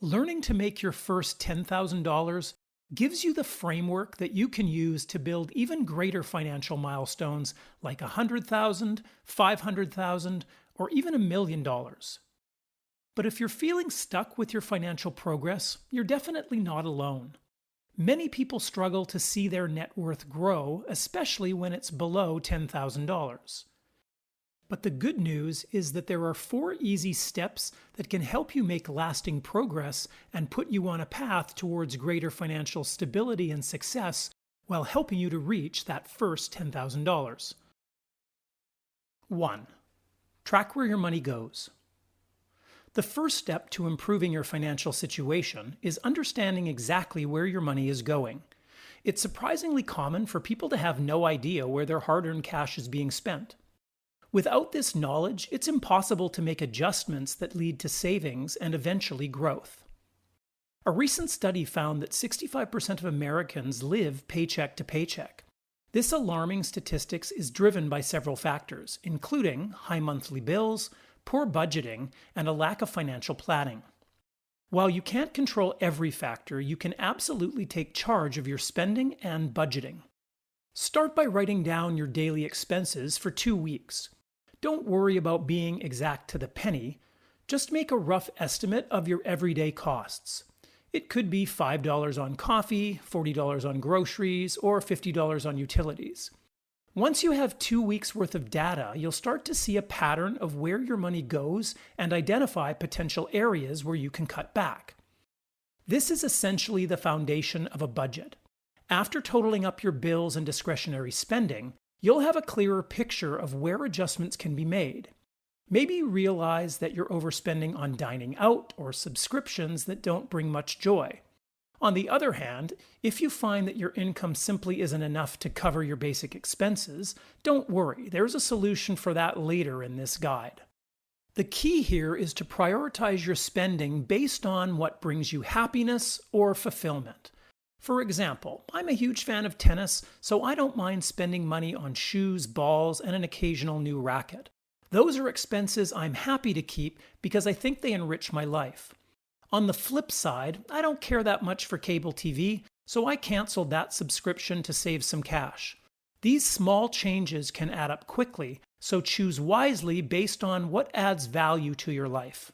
Learning to make your first $10,000 gives you the framework that you can use to build even greater financial milestones like $100,000, $500,000, or even $1 million. But if you're feeling stuck with your financial progress, you're definitely not alone. Many people struggle to see their net worth grow, especially when it's below $10,000. But the good news is that there are 4 easy steps that can help you make lasting progress and put you on a path towards greater financial stability and success while helping you to reach that first $10,000. 1. Track where your money goes. The first step to improving your financial situation is understanding exactly where your money is going. It's surprisingly common for people to have no idea where their hard-earned cash is being spent. Without this knowledge, it's impossible to make adjustments that lead to savings and eventually growth. A recent study found that 65% of Americans live paycheck to paycheck. This alarming statistics is driven by several factors, including high monthly bills, poor budgeting, and a lack of financial planning. While you can't control every factor, you can absolutely take charge of your spending and budgeting. Start by writing down your daily expenses for 2 weeks. Don't worry about being exact to the penny. Just make a rough estimate of your everyday costs. It could be $5 on coffee, $40 on groceries, or $50 on utilities. Once you have 2 weeks worth of data, you'll start to see a pattern of where your money goes and identify potential areas where you can cut back. This is essentially the foundation of a budget. After totaling up your bills and discretionary spending, you'll have a clearer picture of where adjustments can be made. Maybe you realize that you're overspending on dining out or subscriptions that don't bring much joy. On the other hand, if you find that your income simply isn't enough to cover your basic expenses, don't worry, there's a solution for that later in this guide. The key here is to prioritize your spending based on what brings you happiness or fulfillment. For example, I'm a huge fan of tennis, so I don't mind spending money on shoes, balls, and an occasional new racket. Those are expenses I'm happy to keep because I think they enrich my life. On the flip side, I don't care that much for cable TV, so I canceled that subscription to save some cash. These small changes can add up quickly, so choose wisely based on what adds value to your life.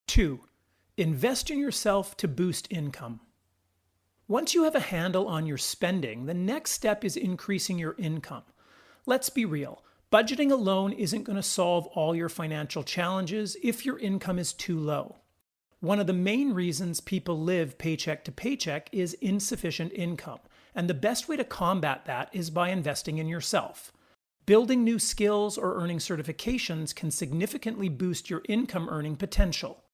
2. Invest in yourself to boost income. Once you have a handle on your spending, the next step is increasing your income. Let's be real, budgeting alone isn't going to solve all your financial challenges if your income is too low. One of the main reasons people live paycheck to paycheck is insufficient income, and the best way to combat that is by investing in yourself. Building new skills or earning certifications can significantly boost your income earning potential.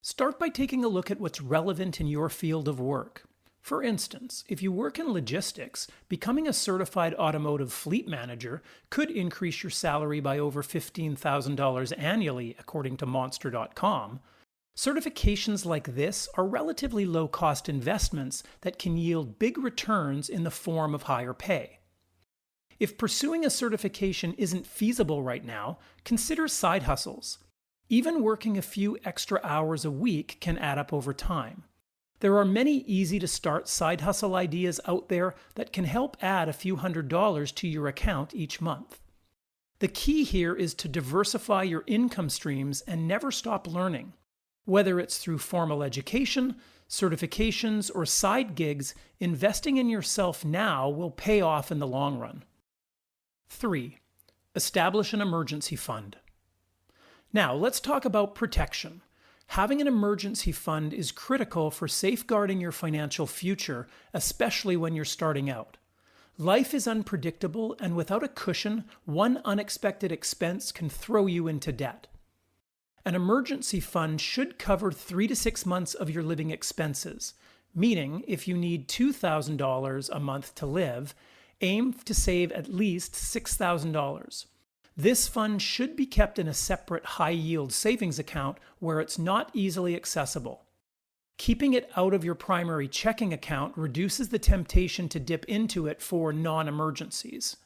Start by taking a look at what's relevant in your field of work. For instance, if you work in logistics, becoming a certified automotive fleet manager could increase your salary by over $15,000 annually, according to Monster.com. Certifications like this are relatively low-cost investments that can yield big returns in the form of higher pay. If pursuing a certification isn't feasible right now, consider side hustles. Even working a few extra hours a week can add up over time. There are many easy-to-start side hustle ideas out there that can help add a few $100s to your account each month. The key here is to diversify your income streams and never stop learning. Whether it's through formal education, certifications, or side gigs, investing in yourself now will pay off in the long run. 3. Establish an emergency fund. Now, let's talk about protection. Having an emergency fund is critical for safeguarding your financial future, especially when you're starting out. Life is unpredictable, and without a cushion, one unexpected expense can throw you into debt. An emergency fund should cover 3 to 6 months of your living expenses, meaning if you need $2,000 a month to live, aim to save at least $6,000. This fund should be kept in a separate high-yield savings account where it's not easily accessible. Keeping it out of your primary checking account reduces the temptation to dip into it for non-emergencies.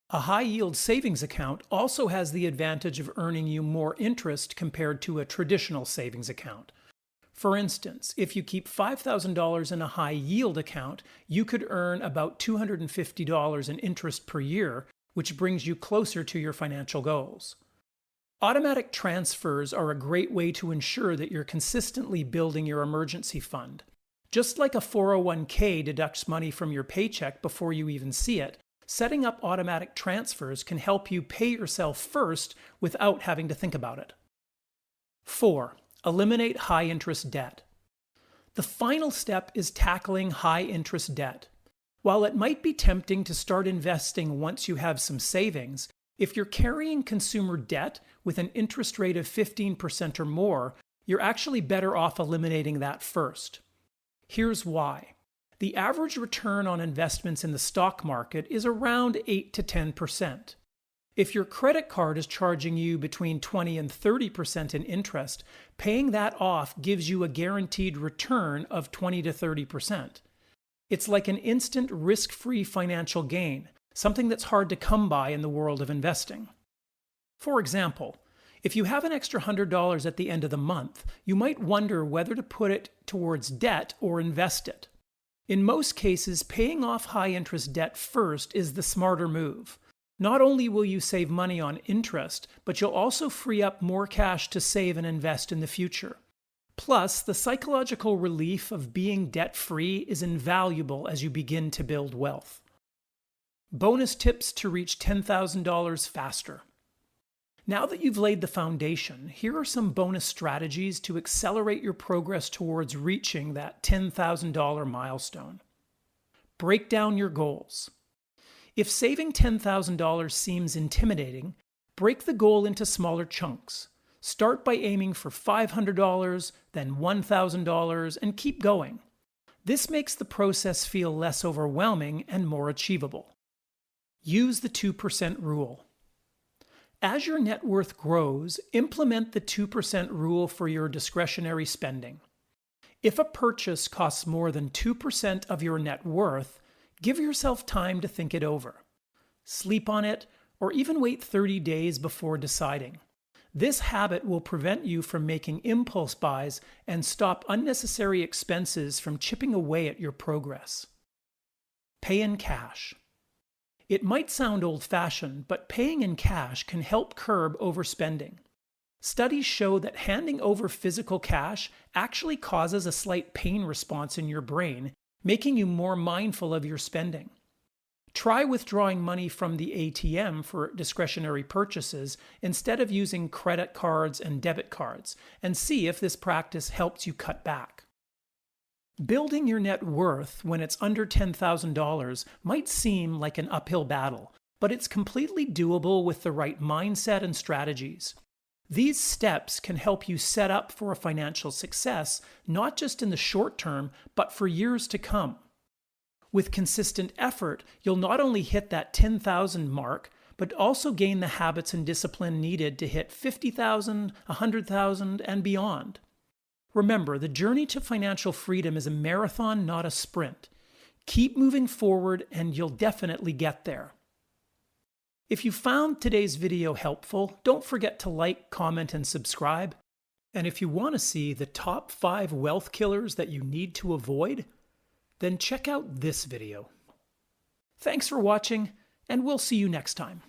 A high-yield savings account also has the advantage of earning you more interest compared to a traditional savings account. For instance, if you keep $5,000 in a high yield account, you could earn about $250 in interest per year, which brings you closer to your financial goals. Automatic transfers are a great way to ensure that you're consistently building your emergency fund. Just like a 401k deducts money from your paycheck before you even see it, setting up automatic transfers can help you pay yourself first without having to think about it. 4. Eliminate high-interest debt. The final step is tackling high-interest debt. While it might be tempting to start investing once you have some savings, if you're carrying consumer debt with an interest rate of 15% or more, you're actually better off eliminating that first. Here's why. The average return on investments in the stock market is around 8 to 10%. If your credit card is charging you between 20 and 30% in interest, paying that off gives you a guaranteed return of 20 to 30%. It's like an instant risk-free financial gain, something that's hard to come by in the world of investing. For example, if you have an extra $100 at the end of the month, you might wonder whether to put it towards debt or invest it. In most cases, paying off high-interest debt first is the smarter move. Not only will you save money on interest, but you'll also free up more cash to save and invest in the future. Plus, the psychological relief of being debt-free is invaluable as you begin to build wealth. Bonus tips to reach $10,000 faster. Now that you've laid the foundation, here are some bonus strategies to accelerate your progress towards reaching that $10,000 milestone. Break down your goals. If saving $10,000 seems intimidating, break the goal into smaller chunks. Start by aiming for $500, then $1,000, and keep going. This makes the process feel less overwhelming and more achievable. Use the 2% rule. As your net worth grows, implement the 2% rule for your discretionary spending. If a purchase costs more than 2% of your net worth, give yourself time to think it over. Sleep on it, or even wait 30 days before deciding. This habit will prevent you from making impulse buys and stop unnecessary expenses from chipping away at your progress. Pay in cash. It might sound old-fashioned, but paying in cash can help curb overspending. Studies show that handing over physical cash actually causes a slight pain response in your brain, making you more mindful of your spending. Try withdrawing money from the ATM for discretionary purchases instead of using credit cards and debit cards, and see if this practice helps you cut back. Building your net worth when it's under $10,000 might seem like an uphill battle, but it's completely doable with the right mindset and strategies. These steps can help you set up for a financial success, not just in the short term, but for years to come. With consistent effort, you'll not only hit that 10,000 mark, but also gain the habits and discipline needed to hit 50,000, 100,000, and beyond. Remember, the journey to financial freedom is a marathon, not a sprint. Keep moving forward and you'll definitely get there. If you found today's video helpful, don't forget to like, comment, and subscribe. And if you want to see the top 5 wealth killers that you need to avoid, then check out this video. Thanks for watching, and we'll see you next time.